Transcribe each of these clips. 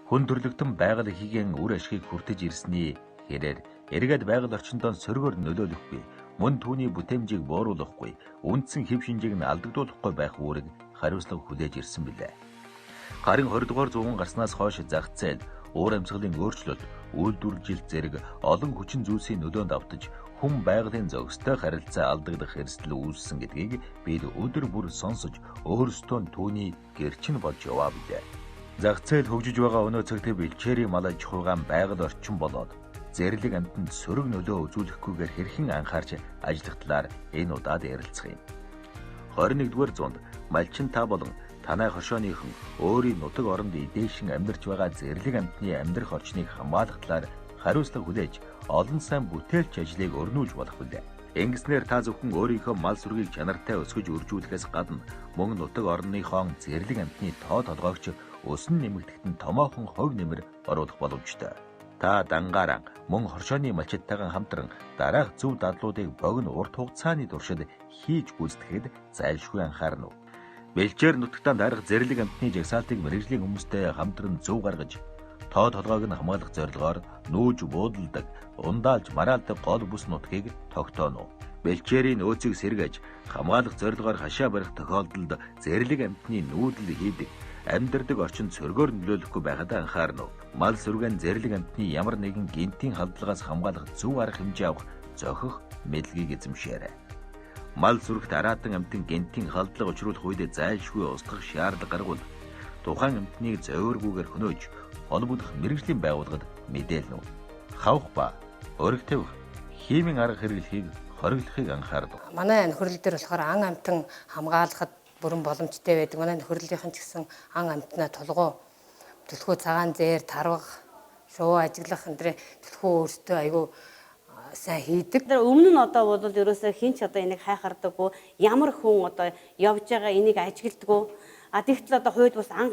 Хүн төрлөختөн байгаль хийгэн үр ашгийг хүртэж ирсний хэрээр эргээд байгаль орчиндөө сөргөөр нөлөөлөхгүй, мөн түүний бүтээмжийг бууруулахгүй, үндсэн хэв шинжийг нь алдагдуулахгүй байх үүрэг хариуцлага хүлээж ирсэн билээ. Гарын 20 дугаар зуун гарснаас хойш зах зээл, уур амьсгалын өөрчлөлт, үйлдвэрлэл зэрэг олон хүчин зүйлсийн нөлөөнд автаж хүн байгалийн зохистой харилцаа алдагдах эрсдэл үүссэн гэдгийг бид өдөр бүр сонсож өөрсдөө түүний гэрчин болж яваа билээ. Зах зээл хөгжиж байгаа өнөө цагт бэлчээрийн мал аж ахуйн байгаль орчин болоод зэрлэг амьтанд сөрөг нөлөө үзүүлэхгүйгээр хэрхэн анхаарч ажиллах талаар энэ удаад ярилцах юм. 21-р зуунд малчин та болон танай хошооныхон өөрийн нутаг оронд эдээшин амьдарч байгаа зэрлэг амьтны амьдрах орчныг хамгаалах талаар хариуцлага хүлээж олон сайн бүтээлч ажлыг өрнүүлж болох билээ. Ингэснээр та зөвхөн өөрийнхөө мал сүргийг чанартай өсгөж үржүүлэхээс гадна мөн нутаг орныхон зэрлэг амьтны тоо толгойгч өсөн нэмэгдэхэд нь томоохон хувь нэмэр оруулах боломжтой. Та дангаараа мөн хоршооны малчидтайгаа хамтран дараах зөв дадлуудыг богино урт хугацааны туршид хийж гүйцэтгэхэд зайлшгүй анхаарна. Бэлчээр нутагтаа дарах зэрлэг амьтны жагсаалтыг мэргэжлийн хүмүүстэй хамтран зөв гаргаж, тоо толгойг нь хамгаалах зорилгоор нүүж буудалдаг, ундаалж мараалдаг гол бүс нутгийг тогтооно. Бэлчээрийн нөөцийг сэргээж, хамгаалах зорилгоор хашаа барих тохиолдолд зэрлэг амьтны нүүдэл хийдэг, амьдардаг орчинд сөргөөр нөлөөлөхгүй байхад анхаарна. Мал сүргэн зэрлэг амьтны ямар нэгэн гинтийн халдлагаас хамгаалах зөв арга хэмжээ авах зохих мэдлэгийг эзэмшээрэй. Мал сүрэгт араатан амьтан гинтийн халдлага учруулах үед зайлшгүй устгах шаардлага гарвал тухайн амьтныг зовиоргүйгээр хөнөөж холбогдох мэргэжлийн байгууллагад мэдээлнэ. Хавх ба өрг тавих химийн арга хэрэглэхийг хориглохыг анхаардаг. Манай нөхөрлөл дээр болохоор ан амьтан хамгаалахад бүрэн боломжтой байдаг. Манай нөхөрлөлийн ч гэсэн ан амьтнаа тулгуу, түлхүү цагаан зээр, тарвах, шувуу ажиглах энэ түлхүү өөртөө айгүй сайн хийдэг. Өмнө нь одоо бол ерөөсөө хинч одоо энийг хайхардаггүй, ямар хүн одоо явж байгаа энийг ажигладаггүй. Тэгтэл одоо хойд бас ан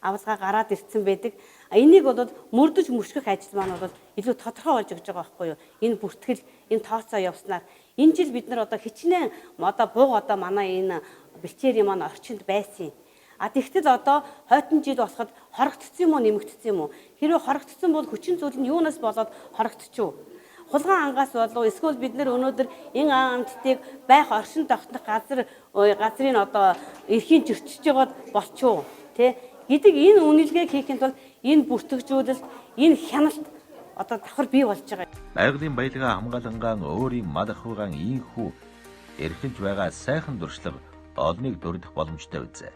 авалгаа гараад ирсэн байдаг. Энийг бол мөрдөж мөшгөх ажил маань бол илүү тодорхой болж өгч байгаа байхгүй юу? Энэ бүртгэл, энэ тооцоо явснаар энэ жил бид нар одоо хичнээн одоо бууг одоо манай энэ бэлчээрийн маань орчинд байсан юм. Тэгтэл одоо хойтон жил болоход хорогдсон юм уу, нэмэгдсэн юм уу? Хэрвээ хорогдсон бол хүчин зүйл нь юунаас болоод хорогдчихв? Хулгайн ангаас болов эсвэл бид нар өнөөдөр энэ ан амттыг байх оршин тогтнох газрын одоо эрхийн зөрчиж байгаад болчихов тий гэдэг энэ үнэлгээг хийхэд бол энэ бүртгэжүүлэлт, энэ хяналт одоо давхар бий болж байгаа. Байгалийн баялгаа хамгаалангаа өөрийн мал ахуйгаан ийхүү эрхэлж байгаа сайхан дуршлаг олныг дурдах боломжтой үзье.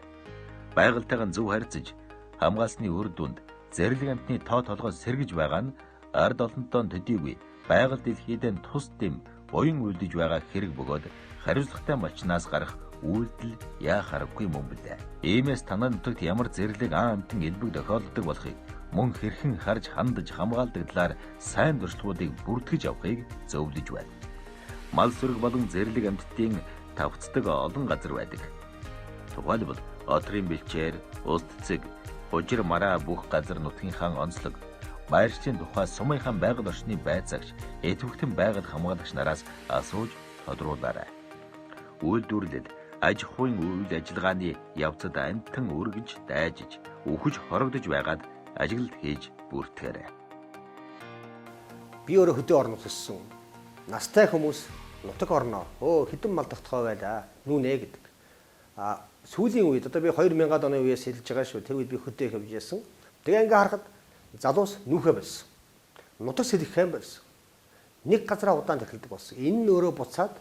Байгальтайгаа зөв харьцаж хамгаалсны үр дүнд зэрлэг амьтны тоо толгой сэргэж байгаа нь ард олонтон төдийгүй байгаль дэлхийдээ тус дэм буян үлдэж байгаа хэрэг бөгөөд хариуцлагатай малчнаас гарах үйлдэл яахааргүй мөн билээ. Иймээс танай нутагт ямар зэрлэг ан амьтан элбэг тохиолддог болохыг мөн хэрхэн харж хандаж хамгаалдаг талаар сайн дуршлагуудыг бүртгэж авахыг зөвлөж байна. Мал сүрэг болон зэрлэг амьтдын тавцдаг олон газар байдаг. Тухайлбал отрын бэлчээр, улс цэцэг, хужир мараа бүх газар нутгийнхаа онцлог, байршлын тухай сумынхаа байгаль орчны байцаагч, эдвэгтэн байгаль хамгаалагч нараас асууж тодруулаарай. Үйлдвэрлэл, аж ахуйн үйл ажиллагааны явцад амьтан үргэж, дайжиж, үхэж хорогдож байгаад ажиглалт хийж бүртгээрэй. Би өөрөө хөдөө орнод өссөн. Настай хүмүүс нутаг орноо хэдэн мал тогтхоо байлаа. Нүнэ гэдэг. Сүүлийн үед одоо би 2000-ад оны үеэс хэлж байгаа шүү. Тэр үед би хөдөө хөвж яасан. Тэгээ ингээ харахад залуус нүүхэ байсан. Нутаг сэлэххэн байсан. Нэг газараа удаан тахилдаг болсон. Энэ нь өөрөө буцаад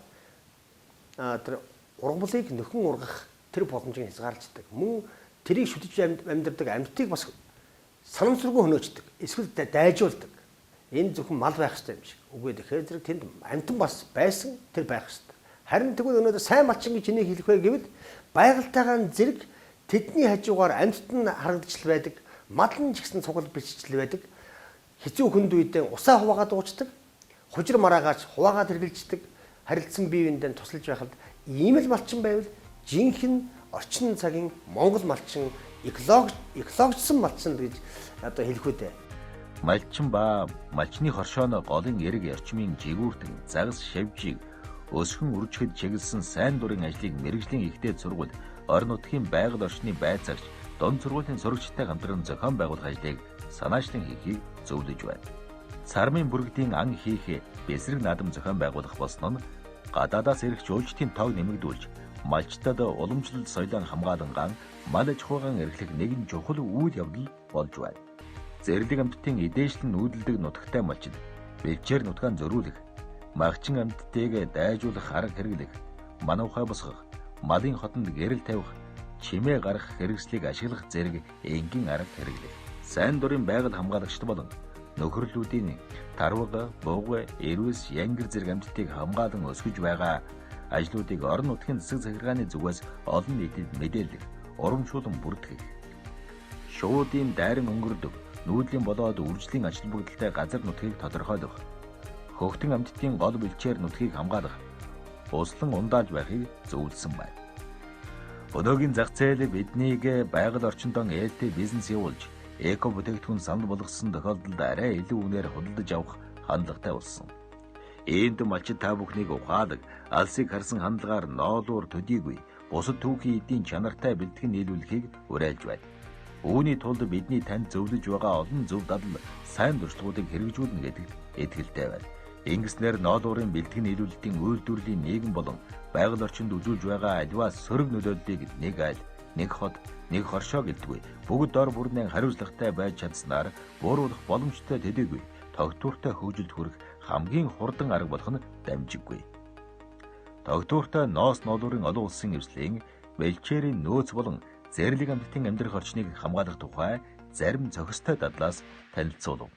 тэр ургамлыг нөхөн ургах тэр боломжийг хязгаарлаждаг. Мөн тэрийг шүтэж амьдардаг амьтыг бас санамсаргүй хөнөөчдөг. Эсвэл дайжуулдаг. Энэ зөвхөн мал байх хэрэгтэй юм шиг. Үгүй тэгэхээр зэрэг тэнд амьтан бас байсан тэр байх хэрэгтэй. Харин тэгвэл өнөөдөр сайн малчин гэж энийг хэлэх вэ гэвэл байгальтайгаа зэрэг тэдний хажуугаар амьтан харагдчихл байдаг. Мал нь ч гэсэн цугал биччихл байдаг. Хэцүү хүнд үедээ усаа хуваагаад уучдаг. Хужир мараагаач хуваагаад хэргэлждэг. Харилцсан бие биендээ тусалж байхад ийм л малчин байвал жинхэнэ орчин цагийн Монгол малчин экологичсан малчин гэж одоо хэлэх үү дээ. Малчин ба малчны хоршооно голын эрг орчмын жигүүртэн загас шавжийг өсгөн үржихэд чиглэсэн сайн дурын ажлыг мэргэжлийн ихтэй сургууль, орон нутгийн байгаль орчны байцаагч, дунд сургуулийн сурагчтай хамтран зохион байгуулах ажлыг санаачлан хийхийг зөвлөж байна. Сармын бүргэдийн ан хийх бэсрэг наадам зохион байгуулах болсон нь гадаадаас ирэх жуулчдын тоог нэмэгдүүлж, малчтад уламжлалт соёлын хамгаалангаан мал аж ахуйн эрхлэх нэгэн чухал үйл явдал болж байна. Зэрлэг амьтдын эдээшлэн нүүдэлдэг нутагтай малчид бэлчээр нутгаан зөрүүлэх, магчин амьтдыг дайжуулах арга хэрэглэх, мануухай босгох, малын хотонд гэрэл тавих, чимээ гаргах хэрэгслийг ашиглах зэрэг энгийн арга хэрэглэх. Сайн дурын байгаль хамгаалагчд болон нөхөрлүүдийн тарвага, бууга, эрүүс, янгир зэрэг амьтдыг хамгаалан өсгөж байгаа ажлуудыг орон нутгийн засаг захиргааны зүгээс олон нийтэд мэдээлэх, урамшуулан бүртгэх. Шуудын дайран өнгөрдөг, нүүдлийн болоод үржлийн ач холбогдолтой газар нутгийг тодорхойлох, хөгтөн амьтдын гол бэлчээр нутгийг хамгаалах, услан ундаалж байхыг зөвлөсөн байна. Өнөөгийн зах зээл биднийг байгаль орчиндөө ээлтэй бизнес явуулж, эко бүтээгдэхүүн санал болгосон тохиолдолд арай илүү үнээр худалдаж авах хандлагатай болсон. Энд малчид та бүхнийг ухаадаг, алсыг харсан хандлагаар ноолуур төдийгүй бусад түүхийн эдийн чанартай бэлтгэн нийлүүлэхийг уриалж байна. Үүний тулд бидний танд зөвлөж байгаа олон зөв дадал, сайн дуршлагуудыг хэрэгжүүлнэ гэдэгт итгэлтэй байна. Ингэснээр ноолуурын бэлтгэн нийлүүлэлтийн үйлдвэрлэлийн нийгэм болон байгаль орчинд үзүүлж байгаа аливаа сөрөг нөлөөллийг нэг айл, нэг хот, нэг хоршоо гэлтгүй бүгд дор бүрнээ хариуцлагатай байж чадсанаар бууруулах боломжтой төдийгүй тогтвортой хөгжилд хүрэх хамгийн хурдан арга болох нь дамжиггүй. Тогтвортой ноос ноолуурын олон улсын эвслийн бэлчээрийн нөөц болон зэрлэг амьтдын амьдрах орчныг хамгаалах тухай зарим зохистой дадлаас танилцуулав.